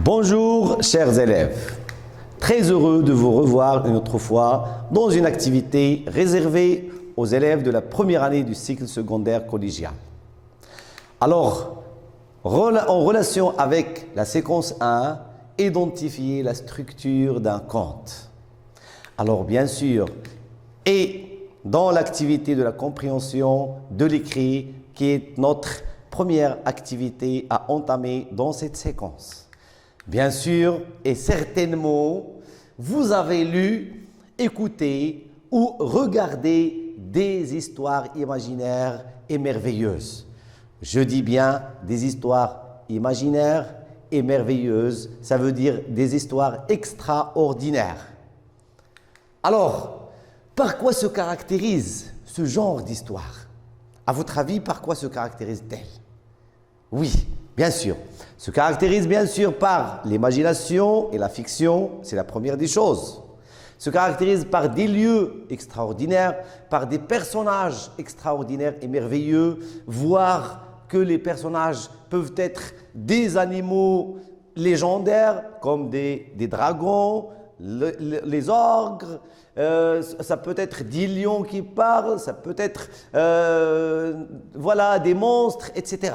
Bonjour chers élèves, très heureux de vous revoir une autre fois dans une activité réservée aux élèves de la première année du cycle secondaire collégial. Alors, en relation avec la séquence 1, identifier la structure d'un conte. Alors bien sûr, et dans l'activité de la compréhension de l'écrit qui est notre première activité à entamer dans cette séquence. Bien sûr, et certainement, vous avez lu, écouté ou regardé des histoires imaginaires et merveilleuses. Je dis bien des histoires imaginaires et merveilleuses, ça veut dire des histoires extraordinaires. Alors, par quoi se caractérise ce genre d'histoire? À votre avis, par quoi se caractérise-t-elle? Oui, bien sûr. Se caractérise bien sûr par l'imagination et la fiction, c'est la première des choses. Se caractérise par des lieux extraordinaires, par des personnages extraordinaires et merveilleux, voire que les personnages peuvent être des animaux légendaires comme des dragons, les ogres, ça peut être des lions qui parlent, ça peut être voilà, des monstres, etc.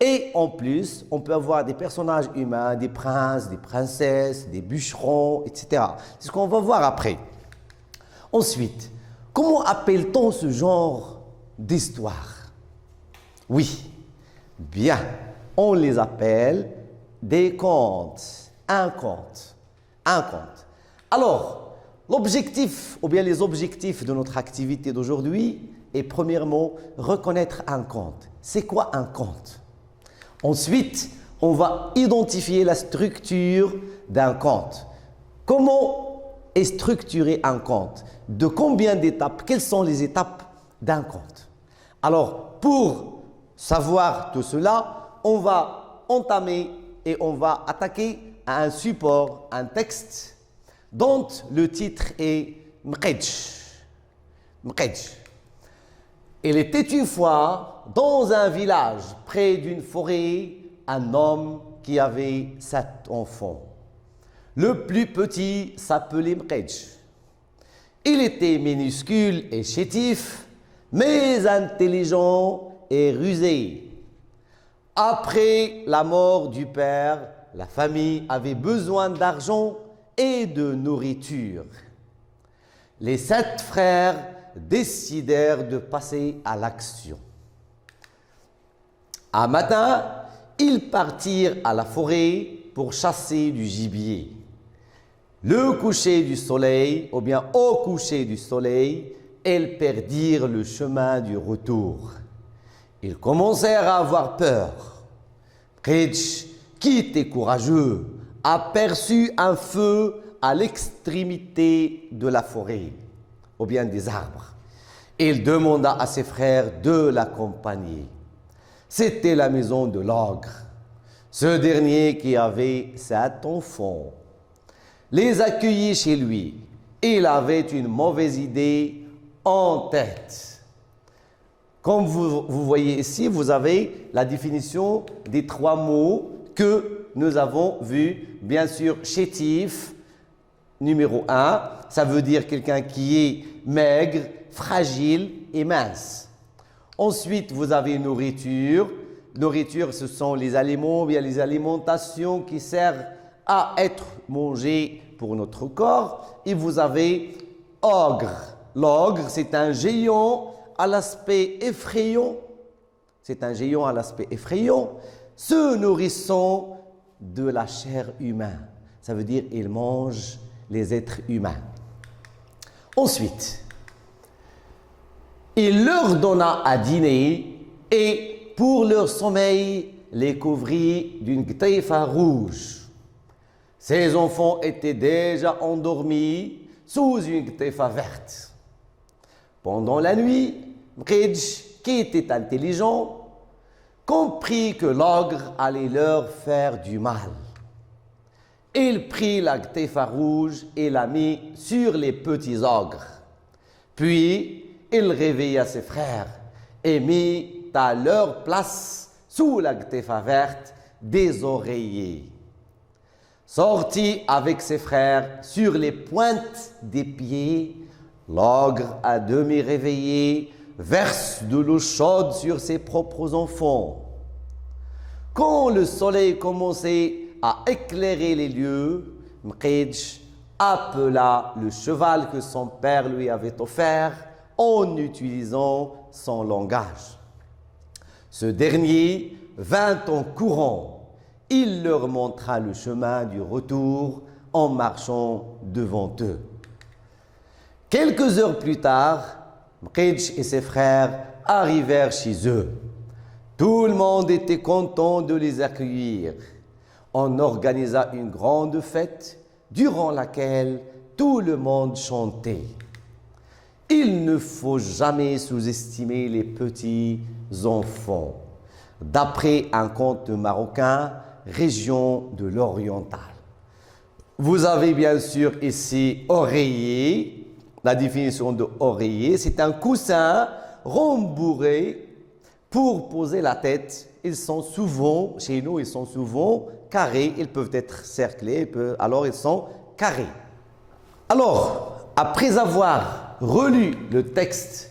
Et en plus, on peut avoir des personnages humains, des princes, des princesses, des bûcherons, etc. C'est ce qu'on va voir après. Ensuite, comment appelle-t-on ce genre d'histoire? Oui, bien, on les appelle des contes. Un conte. Un conte. Alors, l'objectif, ou bien les objectifs de notre activité d'aujourd'hui est premièrement reconnaître un conte. C'est quoi un conte? Ensuite, on va identifier la structure d'un conte. Comment est structuré un conte? De combien d'étapes? Quelles sont les étapes d'un conte? Alors, pour savoir tout cela, on va entamer et on va attaquer à un support, un texte, dont le titre est Mqedj. Mqedj. Il était une fois, dans un village, près d'une forêt, un homme qui avait 7 enfants. Le plus petit s'appelait Mqedj. Il était minuscule et chétif, mais intelligent et rusé. Après la mort du père, la famille avait besoin d'argent et de nourriture. Les 7 frères décidèrent de passer à l'action. Un matin, ils partirent à la forêt pour chasser du gibier. Le coucher du soleil, ou bien au coucher du soleil, ils perdirent le chemin du retour. Ils commencèrent à avoir peur. Mqedj, qui était courageux, aperçut un feu à l'extrémité de la forêt, ou bien des arbres. Il demanda à ses frères de l'accompagner. C'était la maison de l'ogre, ce dernier qui avait 7 enfants. Les accueillit chez lui. Il avait une mauvaise idée en tête. Comme vous voyez ici, vous avez la définition des 3 mots que nous avons vus. Bien sûr, chétif, numéro 1, ça veut dire quelqu'un qui est maigre, fragile et mince. Ensuite, vous avez nourriture. Nourriture, ce sont les aliments, bien les alimentations qui servent à être mangées pour notre corps. Et vous avez ogre. L'ogre, c'est un géant à l'aspect effrayant. C'est un géant à l'aspect effrayant, se nourrissant de la chair humaine. Ça veut dire qu'il mange les êtres humains. Ensuite, il leur donna à dîner et pour leur sommeil, les couvrit d'une gtaifa rouge. Ces enfants étaient déjà endormis sous une gtaifa verte. Pendant la nuit, Mqedj, qui était intelligent, comprit que l'ogre allait leur faire du mal. Il prit la gtaifa rouge et la mit sur les petits ogres. Puis, il réveilla ses frères et mit à leur place, sous la gtaifa verte, des oreillers. Sorti avec ses frères sur les pointes des pieds, l'ogre à demi réveillé verse de l'eau chaude sur ses propres enfants. Quand le soleil commençait à éclairer les lieux, Mqidj appela le cheval que son père lui avait offert en utilisant son langage. Ce dernier vint en courant. Il leur montra le chemin du retour en marchant devant eux. Quelques heures plus tard, Mqidj et ses frères arrivèrent chez eux. Tout le monde était content de les accueillir. On organisa une grande fête durant laquelle tout le monde chantait. Il ne faut jamais sous-estimer les petits enfants. D'après un conte marocain, région de l'Oriental. Vous avez bien sûr ici oreiller. La définition de oreiller, c'est un coussin rembourré pour poser la tête. Ils sont souvent, chez nous, ils sont souvent carrés. Ils peuvent être cerclés, alors ils sont carrés. Alors, après avoir relu le texte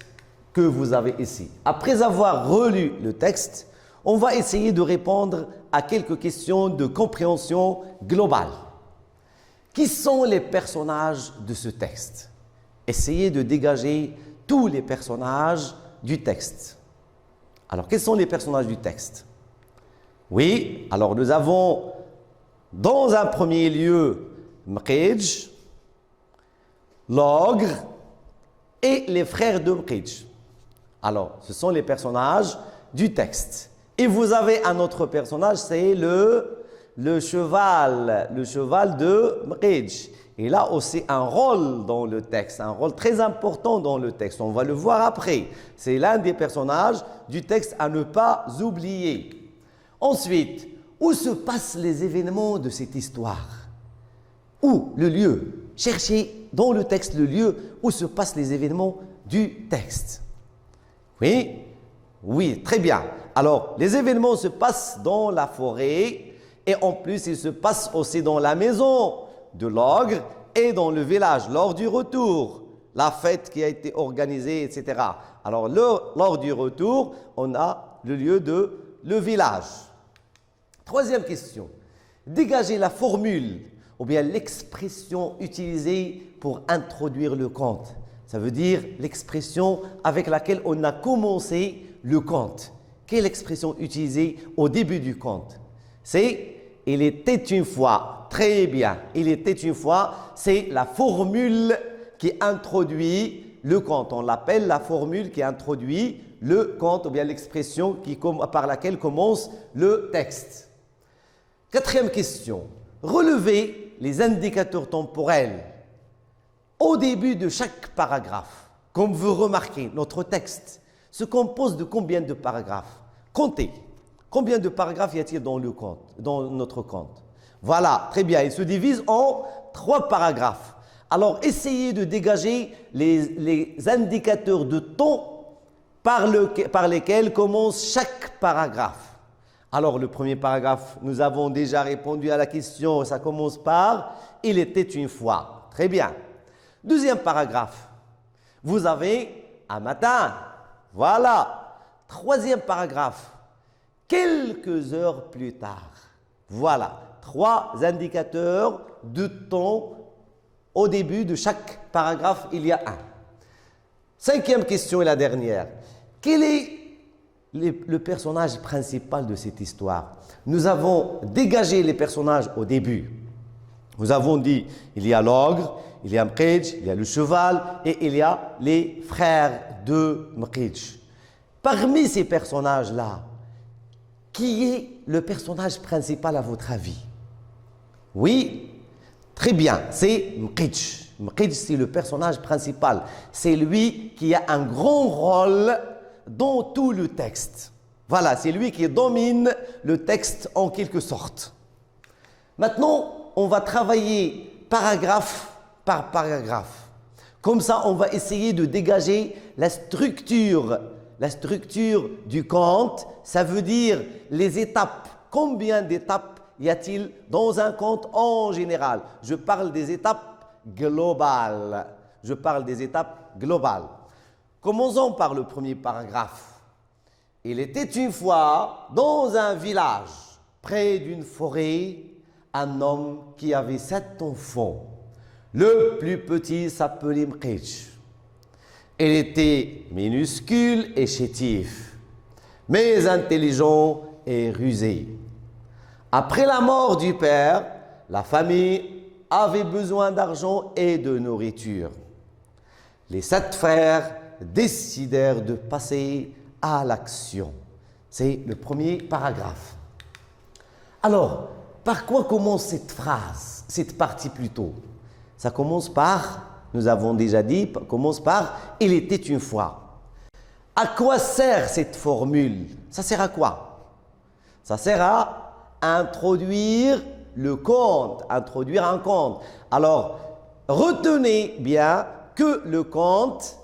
que vous avez ici, après avoir relu le texte, on va essayer de répondre à quelques questions de compréhension globale. Qui sont les personnages de ce texte? Essayez de dégager tous les personnages du texte. Alors, quels sont les personnages du texte? Oui, alors nous avons dans un premier lieu Mqidj, l'ogre et les frères de Mqidj. Alors, ce sont les personnages du texte. Et vous avez un autre personnage, c'est le cheval de Mqidj. Il a aussi un rôle dans le texte, un rôle très important dans le texte. On va le voir après. C'est l'un des personnages du texte à ne pas oublier. Ensuite, où se passent les événements de cette histoire? Où? Le lieu. Cherchez dans le texte le lieu où se passent les événements du texte. Oui? Oui, très bien. Alors, les événements se passent dans la forêt et en plus, ils se passent aussi dans la maison de l'ogre et dans le village lors du retour, la fête qui a été organisée, etc. Alors, lors du retour, on a le lieu de le village. Troisième question. Dégagez la formule ou bien l'expression utilisée pour introduire le conte. Ça veut dire l'expression avec laquelle on a commencé le conte. Quelle expression utilisée au début du conte? C'est « il était une fois ». Très bien. « Il était une fois », c'est la formule qui introduit le conte. On l'appelle la formule qui introduit le conte ou bien l'expression par laquelle commence le texte. Quatrième question. Relevez les indicateurs temporels au début de chaque paragraphe. Comme vous remarquez, notre texte se compose de combien de paragraphes? Comptez. Combien de paragraphes y a-t-il dans notre conte? Voilà, très bien. Il se divise en 3 paragraphes. Alors, essayez de dégager les indicateurs de temps par lesquels commence chaque paragraphe. Alors, le premier paragraphe, nous avons déjà répondu à la question. Ça commence par « Il était une fois ». Très bien. Deuxième paragraphe, vous avez « un matin ». Voilà. Troisième paragraphe, quelques heures plus tard. Voilà. 3 indicateurs de temps au début de chaque paragraphe, il y a un. Cinquième question et la dernière. Quel est le personnage principal de cette histoire? Nous avons dégagé les personnages au début. Nous avons dit, il y a l'ogre, il y a Mqidj, il y a le cheval et il y a les frères de Mqidj. Parmi ces personnages-là, qui est le personnage principal à votre avis? Oui, très bien, c'est Mqidj. Mqidj, c'est le personnage principal. C'est lui qui a un grand rôle dans tout le texte. Voilà, c'est lui qui domine le texte en quelque sorte. Maintenant, on va travailler paragraphe par paragraphe. Comme ça, on va essayer de dégager la structure du conte. Ça veut dire les étapes. Combien d'étapes y a-t-il dans un conte en général? Je parle des étapes globales. Je parle des étapes globales. Commençons par le premier paragraphe. Il était une fois dans un village, près d'une forêt, un homme qui avait 7 enfants. Le plus petit s'appelait Mqidj. Il était minuscule et chétif, mais intelligent et rusé. Après la mort du père, la famille avait besoin d'argent et de nourriture. Les 7 frères décidèrent de passer à l'action. C'est le premier paragraphe. Alors, par quoi commence cette phrase, cette partie plutôt? Ça commence par, nous avons déjà dit, commence par « il était une fois ». À quoi sert cette formule? Ça sert à quoi? Ça sert à introduire le conte, introduire un conte. Alors, retenez bien que le conte,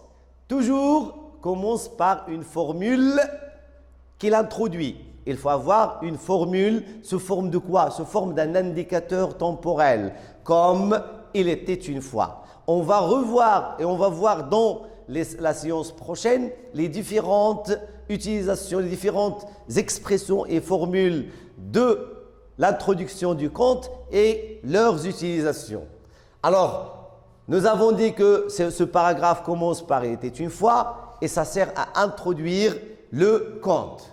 toujours, commence par une formule qu'il introduit. Il faut avoir une formule sous forme de quoi? Sous forme d'un indicateur temporel, comme « il était une fois ». On va revoir et on va voir dans la séance prochaine les différentes utilisations, les différentes expressions et formules de l'introduction du conte et leurs utilisations. Alors, nous avons dit que ce paragraphe commence par « il était une fois » et ça sert à introduire le conte.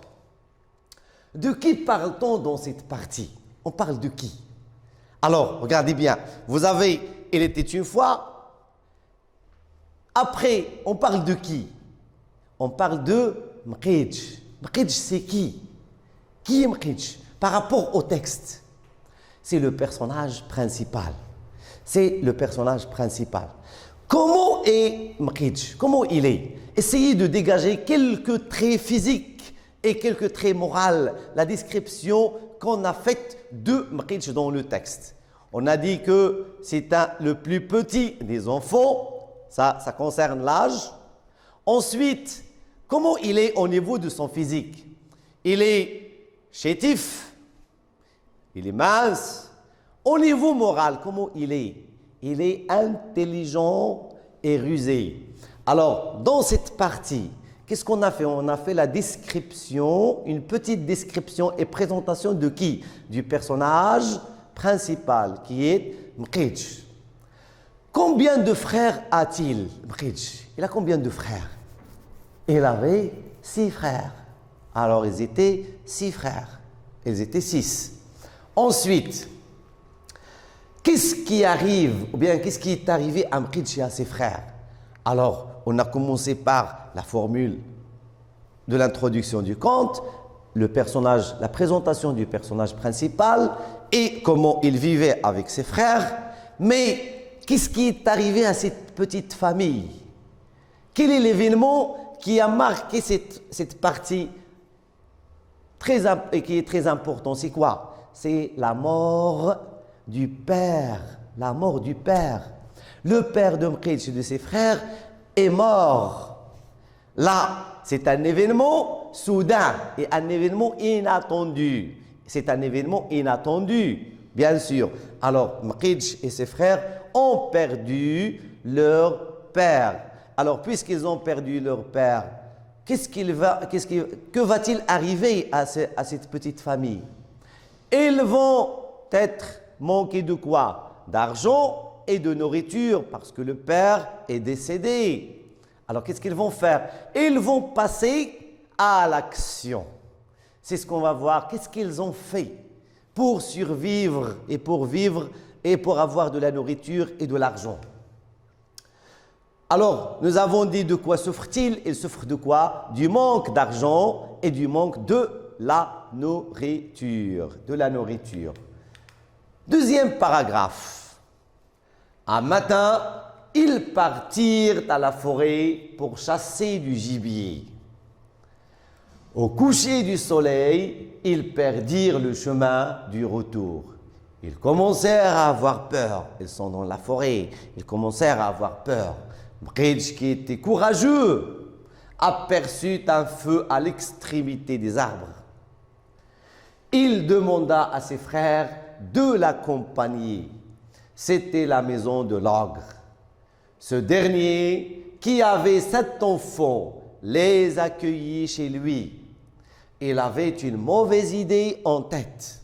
De qui parle-t-on dans cette partie? On parle de qui? Alors, regardez bien, vous avez « il était une fois ». Après, on parle de qui? On parle de Mqidj. Mqidj, c'est qui? Qui est Mqidj? Par rapport au texte, c'est le personnage principal. C'est le personnage principal. Comment est Mqidj? Comment il est? Essayez de dégager quelques traits physiques et quelques traits moraux, la description qu'on a faite de Mqidj dans le texte. On a dit que c'est le plus petit des enfants. Ça concerne l'âge. Ensuite, comment il est au niveau de son physique? Il est chétif, il est mince. Au niveau moral, comment il est? Il est intelligent et rusé. Alors, dans cette partie, qu'est-ce qu'on a fait? On a fait la description, une petite description et présentation de qui? Du personnage principal, qui est Mqidj. Combien de frères a-t-il, Mqidj? Il a combien de frères? Il avait 6 frères. Alors, ils étaient 6 frères. Ils étaient 6. Ensuite, qu'est-ce qui arrive, ou bien qu'est-ce qui est arrivé à Mqidj et à ses frères? Alors, on a commencé par la formule de l'introduction du conte, le personnage, la présentation du personnage principal et comment il vivait avec ses frères. Mais qu'est-ce qui est arrivé à cette petite famille? Quel est l'événement qui a marqué cette partie qui est très important? C'est quoi? C'est la mort du père. La mort du père. Le père de Mqidj et de ses frères est mort. Là, c'est un événement soudain et un événement inattendu. C'est un événement inattendu, bien sûr. Alors, Mqidj et ses frères ont perdu leur père. Alors, puisqu'ils ont perdu leur père, que va-t-il arriver à cette petite famille? Ils vont être manqués de quoi? D'argent et de nourriture, parce que le père est décédé. Alors, qu'est-ce qu'ils vont faire? Ils vont passer à l'action. C'est ce qu'on va voir. Qu'est-ce qu'ils ont fait pour survivre et pour vivre et pour avoir de la nourriture et de l'argent? Alors, nous avons dit de quoi souffrent-ils? Ils souffrent de quoi? Du manque d'argent et du manque de la nourriture. De la nourriture. Deuxième paragraphe. Un matin, ils partirent à la forêt pour chasser du gibier. Au coucher du soleil, ils perdirent le chemin du retour. Ils commencèrent à avoir peur. Ils sont dans la forêt. Ils commencèrent à avoir peur. Mqidj, qui était courageux, aperçut un feu à l'extrémité des arbres. il demanda à ses frères de l'accompagner. C'était la maison de l'ogre. Ce dernier, qui avait 7 enfants, les accueillit chez lui. Il avait une mauvaise idée en tête.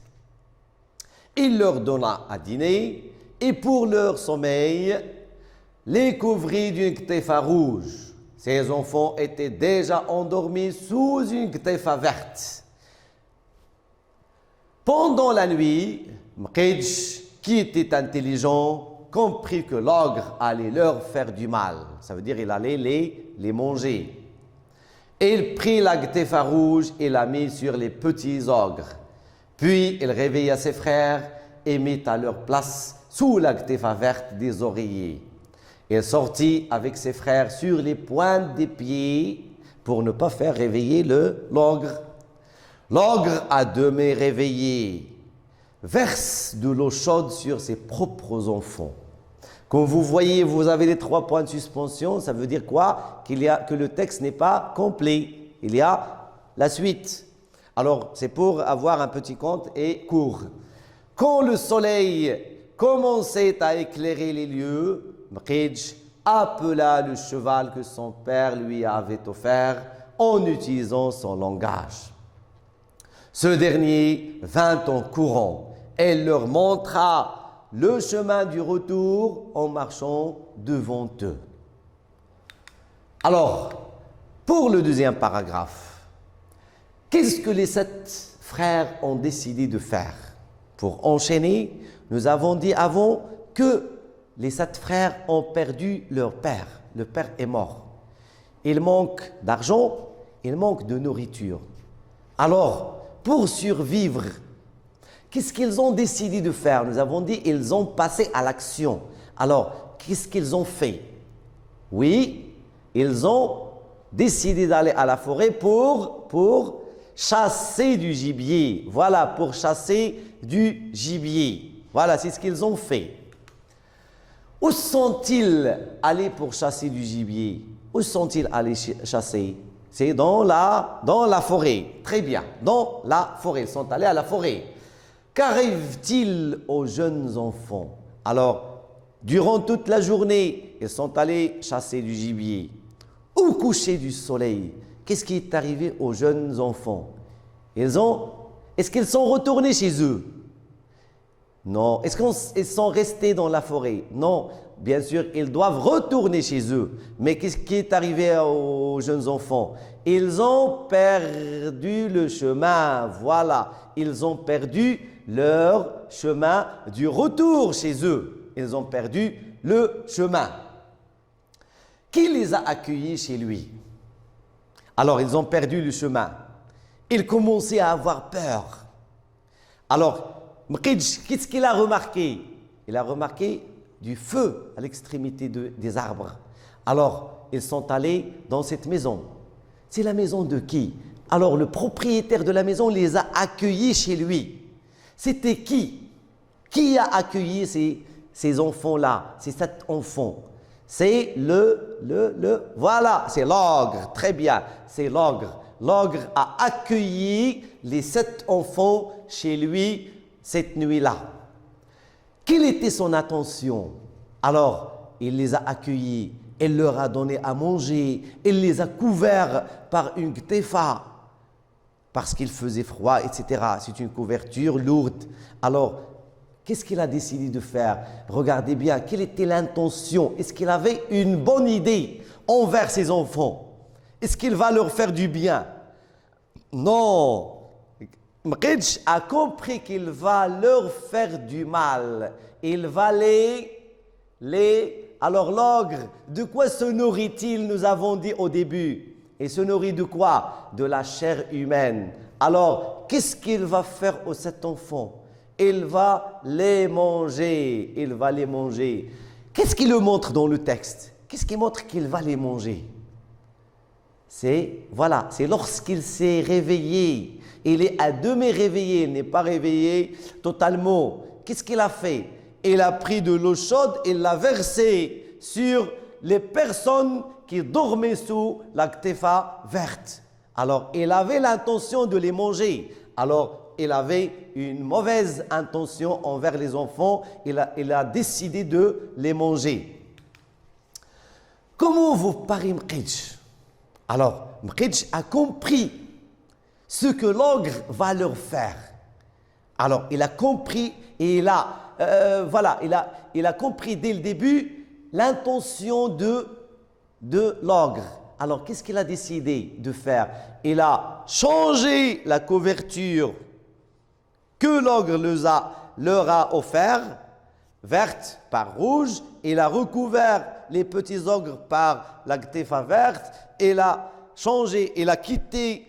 Il leur donna à dîner et pour leur sommeil, les couvrit d'une ktefa rouge. Ces enfants étaient déjà endormis sous une ktefa verte. Pendant la nuit, Mqidj, qui était intelligent, comprit que l'ogre allait leur faire du mal. Ça veut dire qu'il allait les manger. Et il prit la ktefa rouge et la mit sur les petits ogres. Puis il réveilla ses frères et mit à leur place sous la ktefa verte des oreillers. Il sortit avec ses frères sur les pointes des pieds pour ne pas faire réveiller l'ogre. L'ogre, à demi réveillé, verse de l'eau chaude sur ses propres enfants. Comme vous voyez, vous avez les 3 points de suspension. Ça veut dire quoi? Que le texte n'est pas complet. Il y a la suite. Alors, c'est pour avoir un petit compte et court. Quand le soleil commençait à éclairer les lieux, Mqidj appela le cheval que son père lui avait offert en utilisant son langage. Ce dernier vint en courant et leur montra le chemin du retour en marchant devant eux. Alors, pour le deuxième paragraphe, qu'est-ce que les 7 frères ont décidé de faire? Pour enchaîner, nous avons dit avant que les 7 frères ont perdu leur père. Le père est mort. Il manque d'argent, il manque de nourriture. Alors, pour survivre, qu'est-ce qu'ils ont décidé de faire? Nous avons dit qu'ils ont passé à l'action. Alors, qu'est-ce qu'ils ont fait? Oui, ils ont décidé d'aller à la forêt pour chasser du gibier. Voilà, pour chasser du gibier. Voilà, c'est ce qu'ils ont fait. Où sont-ils allés pour chasser du gibier? Où sont-ils allés chasser? C'est dans la forêt. Très bien, dans la forêt. Ils sont allés à la forêt. Qu'arrive-t-il aux jeunes enfants? Alors, durant toute la journée, ils sont allés chasser du gibier. Au coucher du soleil, qu'est-ce qui est arrivé aux jeunes enfants? Est-ce qu'ils sont retournés chez eux? Non. Est-ce qu'ils sont restés dans la forêt? Non. Bien sûr, ils doivent retourner chez eux. Mais qu'est-ce qui est arrivé aux jeunes enfants? Ils ont perdu le chemin. Voilà. Ils ont perdu leur chemin du retour chez eux. Ils ont perdu le chemin. Qui les a accueillis chez lui? Alors, ils ont perdu le chemin. Ils commençaient à avoir peur. Alors, Mqidj, qu'est-ce qu'il a remarqué? Il a remarqué du feu à l'extrémité des arbres. Alors, ils sont allés dans cette maison. C'est la maison de qui? Alors, le propriétaire de la maison les a accueillis chez lui. C'était qui? Qui a accueilli ces enfants-là, ces 7 enfants? C'est voilà, c'est l'ogre. Très bien, c'est l'ogre. L'ogre a accueilli les 7 enfants chez lui cette nuit-là. Quelle était son intention? Alors, il les a accueillis, il leur a donné à manger, il les a couverts par une ktefa, parce qu'il faisait froid, etc. C'est une couverture lourde. Alors, qu'est-ce qu'il a décidé de faire? Regardez bien, quelle était l'intention? Est-ce qu'il avait une bonne idée envers ses enfants? Est-ce qu'il va leur faire du bien? Non. Mqidj a compris qu'il va leur faire du mal. Il va Alors l'ogre, de quoi se nourrit-il? Nous avons dit au début. Il se nourrit de quoi? De la chair humaine. Alors, qu'est-ce qu'il va faire aux 7 enfants? Il va les manger. Il va les manger. Qu'est-ce qu'il le montre dans le texte? Qu'est-ce qui montre qu'il va les manger? C'est lorsqu'il s'est réveillé. Il est à demi réveillé, il n'est pas réveillé totalement. Qu'est-ce qu'il a fait? Il a pris de l'eau chaude et l'a versée sur les personnes qui dormaient sous la ktefa verte. Alors, il avait l'intention de les manger. Alors, il avait une mauvaise intention envers les enfants. Il a décidé de les manger. Comment vous parlez Mqidj? Alors, Mqidj a compris ce que l'ogre va leur faire. Alors, il a compris et il a compris dès le début l'intention de l'ogre. Alors, qu'est-ce qu'il a décidé de faire? Il a changé la couverture que l'ogre leur a offert, verte par rouge. Il a recouvert les petits ogres par la ktefa verte. Il a changé, il a quitté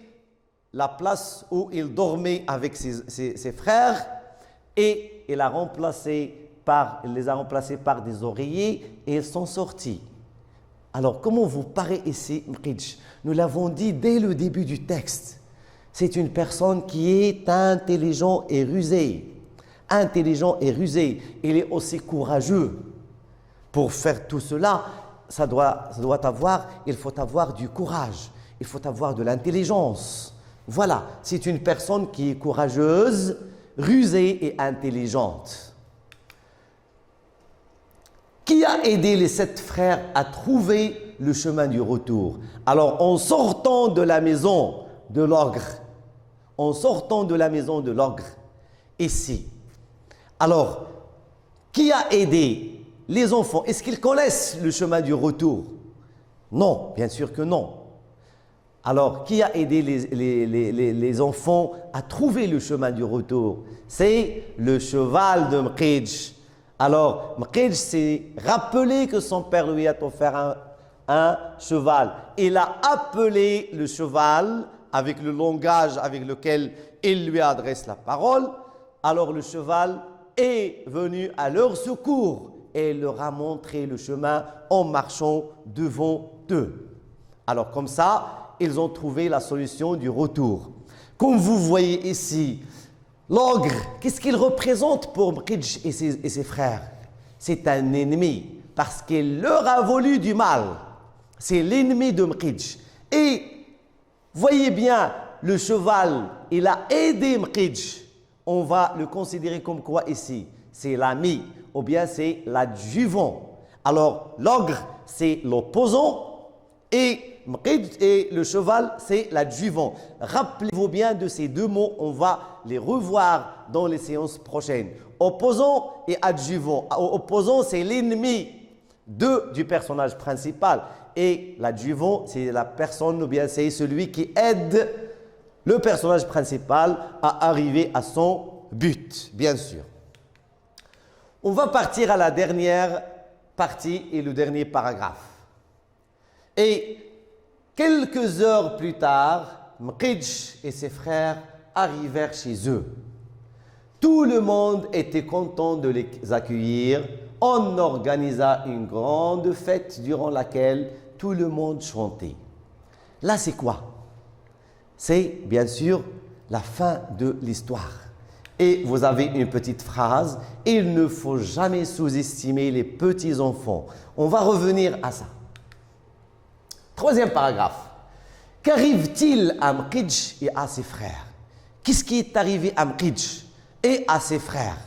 la place où il dormait avec ses frères et il les a remplacés par des oreillers et ils sont sortis. Alors, comment vous paraît ici Mqidj? Nous l'avons dit dès le début du texte. C'est une personne qui est intelligent et rusé. Intelligent et rusé. Il est aussi courageux. Pour faire tout cela, il faut avoir du courage. Il faut avoir de l'intelligence. Voilà, c'est une personne qui est courageuse, rusée et intelligente. Qui a aidé les 7 frères à trouver le chemin du retour? Alors, en sortant de la maison de l'ogre, ici. Alors, qui a aidé les enfants? Est-ce qu'ils connaissent le chemin du retour? Non, bien sûr que non. Alors, qui a aidé les enfants à trouver le chemin du retour? C'est le cheval de Mqidj. Alors, Mqidj s'est rappelé que son père lui a offert un cheval. Il a appelé le cheval avec le langage avec lequel il lui adresse la parole. Alors, le cheval est venu à leur secours et leur a montré le chemin en marchant devant eux. Alors, comme ça, ils ont trouvé la solution du retour. Comme vous voyez ici, l'ogre, qu'est-ce qu'il représente pour Mqidj et ses frères? C'est un ennemi, parce qu'il leur a voulu du mal. C'est l'ennemi de Mqidj. Et voyez bien, le cheval, il a aidé Mqidj. On va le considérer comme quoi ici? C'est l'ami, ou bien c'est l'adjuvant. Alors, l'ogre, c'est l'opposant, et Mqidj et le cheval, c'est l'adjuvant. Rappelez-vous bien de ces deux mots, on va les revoir dans les séances prochaines. Opposant et adjuvant. Opposant, c'est l'ennemi du personnage principal. Et l'adjuvant, c'est la personne, ou bien c'est celui qui aide le personnage principal à arriver à son but, bien sûr. On va partir à la dernière partie et le dernier paragraphe. Et quelques heures plus tard, Mqidj et ses frères arrivèrent chez eux. Tout le monde était content de les accueillir. On organisa une grande fête durant laquelle tout le monde chantait. Là, c'est quoi? C'est bien sûr la fin de l'histoire. Et vous avez une petite phrase, « Il ne faut jamais sous-estimer les petits enfants ». On va revenir à ça. Troisième paragraphe. Qu'arrive-t-il à Mqidj et à ses frères? Qu'est-ce qui est arrivé à Mqidj et à ses frères?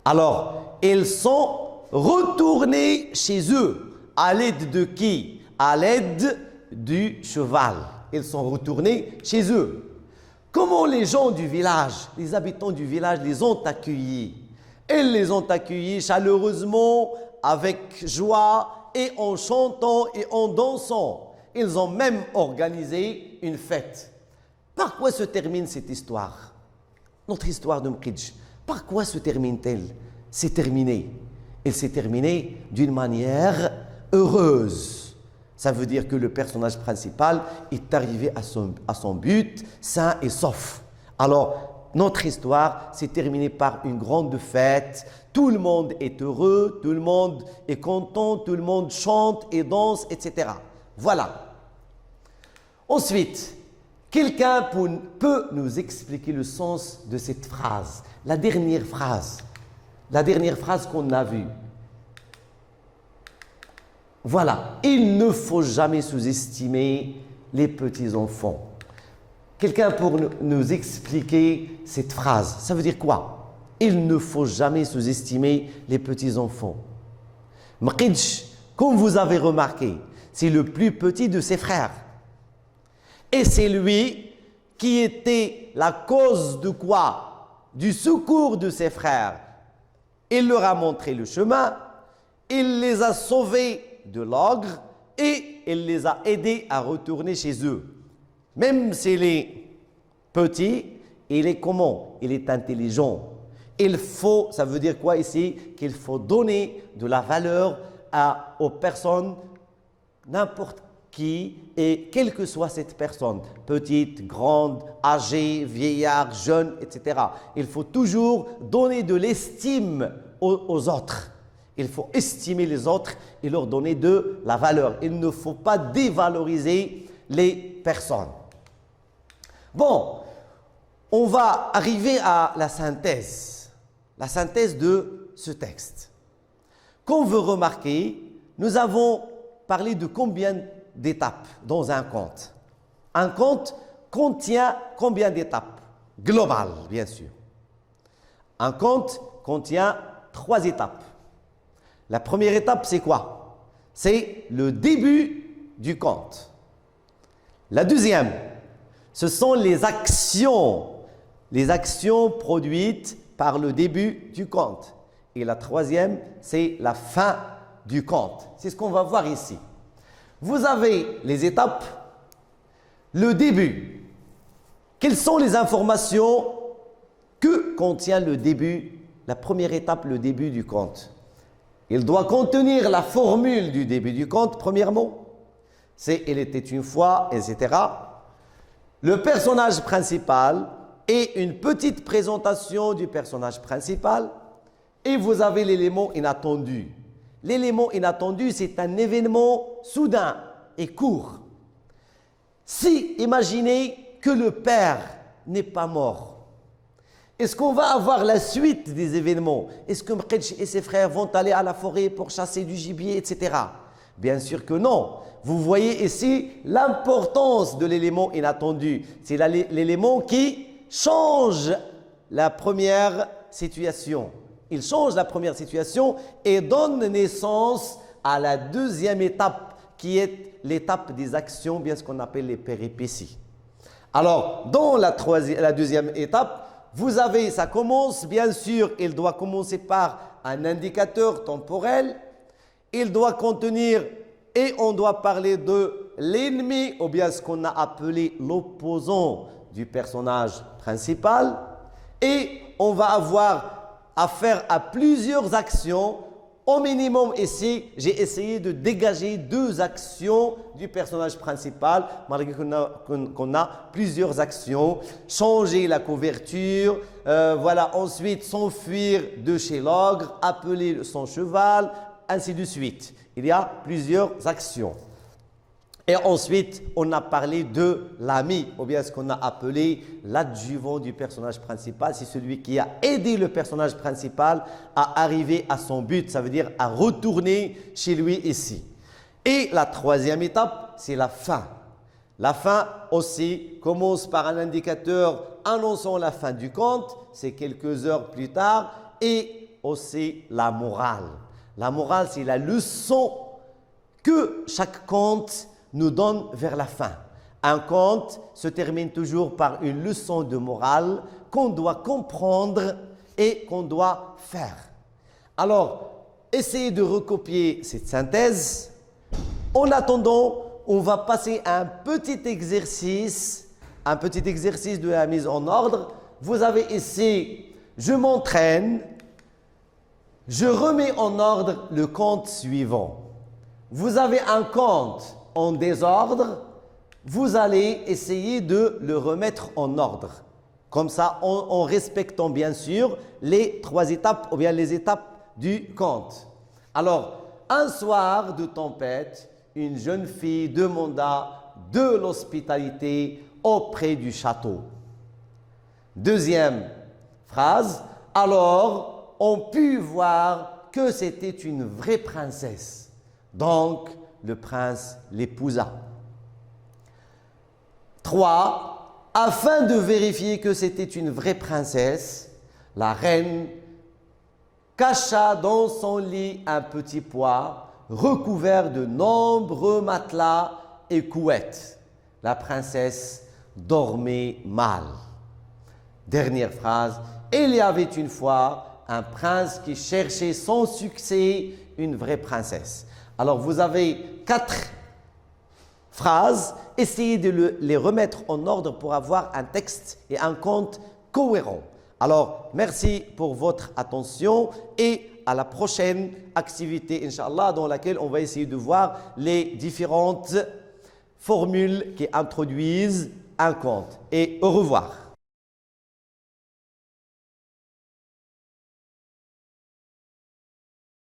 Alors, ils sont retournés chez eux. À l'aide de qui? À l'aide du cheval. Ils sont retournés chez eux. Comment les gens du village, les habitants du village les ont accueillis? Ils les ont accueillis chaleureusement, avec joie et en chantant et en dansant. Ils ont même organisé une fête. Par quoi se termine cette histoire? Notre histoire de Mqidj. Par quoi se termine-t-elle? C'est terminé. Elle s'est terminée d'une manière heureuse. Ça veut dire que le personnage principal est arrivé à son but, sain et sauf. Alors, notre histoire s'est terminée par une grande fête. Tout le monde est heureux, tout le monde est content, tout le monde chante et danse, etc. Voilà. Ensuite, quelqu'un peut nous expliquer le sens de cette phrase, la dernière phrase qu'on a vue. Voilà, il ne faut jamais sous-estimer les petits enfants. Quelqu'un pour nous expliquer cette phrase. Ça veut dire quoi? Il ne faut jamais sous-estimer les petits-enfants. Mqidj, comme vous avez remarqué, c'est le plus petit de ses frères. Et c'est lui qui était la cause de quoi? Du secours de ses frères. Il leur a montré le chemin, il les a sauvés de l'ogre et il les a aidés à retourner chez eux. Même s'il est petit, il est comment? Il est intelligent. Il faut, ça veut dire quoi ici? Qu'il faut donner de la valeur aux personnes, n'importe qui, et quelle que soit cette personne, petite, grande, âgée, vieillard, jeune, etc. Il faut toujours donner de l'estime aux autres. Il faut estimer les autres et leur donner de la valeur. Il ne faut pas dévaloriser les personnes. Bon, on va arriver à la synthèse de ce texte. Comme vous remarquez, nous avons parlé de combien d'étapes dans un conte. Un conte contient combien d'étapes? Global, bien sûr. Un conte contient 3 étapes. La première étape, c'est quoi? C'est le début du conte. La deuxième, ce sont les actions produites par le début du conte. Et la troisième, c'est la fin du conte. C'est ce qu'on va voir ici. Vous avez les étapes, le début. Quelles sont les informations que contient le début, la première étape, le début du conte? Il doit contenir la formule du début du conte, premièrement. C'est « il était une fois », etc. Le personnage principal et une petite présentation du personnage principal. Et vous avez l'élément inattendu. L'élément inattendu, c'est un événement soudain et court. Si, imaginez que le père n'est pas mort, est-ce qu'on va avoir la suite des événements? Est-ce que Mqidj et ses frères vont aller à la forêt pour chasser du gibier, etc.? Bien sûr que non. Vous voyez ici l'importance de l'élément inattendu. C'est l'élément qui change la première situation. Il change la première situation et donne naissance à la deuxième étape qui est l'étape des actions, bien ce qu'on appelle les péripéties. Alors, dans la deuxième étape, vous avez, ça commence, bien sûr, il doit commencer par un indicateur temporel. Il doit contenir, et on doit parler de l'ennemi, ou bien ce qu'on a appelé l'opposant du personnage principal. Et on va avoir affaire à plusieurs actions. Au minimum ici, j'ai essayé de dégager 2 actions du personnage principal, malgré qu'on a plusieurs actions. Changer la couverture, voilà, ensuite s'enfuir de chez l'ogre, appeler son cheval, ainsi de suite. Il y a plusieurs actions. Et ensuite, on a parlé de l'ami, ou bien ce qu'on a appelé l'adjuvant du personnage principal. C'est celui qui a aidé le personnage principal à arriver à son but, ça veut dire à retourner chez lui ici. Et la troisième étape, c'est la fin. La fin aussi commence par un indicateur annonçant la fin du conte, c'est quelques heures plus tard, et aussi la morale. La morale, c'est la leçon que chaque conte nous donne vers la fin. Un conte se termine toujours par une leçon de morale qu'on doit comprendre et qu'on doit faire. Alors, essayez de recopier cette synthèse. En attendant, on va passer à un petit exercice de la mise en ordre. Vous avez ici, je m'entraîne, je remets en ordre le conte suivant. Vous avez un conte en désordre, vous allez essayer de le remettre en ordre. Comme ça, en respectant bien sûr les 3 étapes ou bien les étapes du conte. Alors, un soir de tempête, une jeune fille demanda de l'hospitalité auprès du château. Deuxième phrase, alors on put voir que c'était une vraie princesse. Donc, le prince l'épousa. 3. Afin de vérifier que c'était une vraie princesse, la reine cacha dans son lit un petit pois recouvert de nombreux matelas et couettes. La princesse dormait mal. Dernière phrase. Il y avait une fois un prince qui cherchait sans succès une vraie princesse. Alors vous avez 4 phrases. Essayez de les remettre en ordre pour avoir un texte et un conte cohérent. Alors, merci pour votre attention et à la prochaine activité, Inch'Allah, dans laquelle on va essayer de voir les différentes formules qui introduisent un conte. Et au revoir.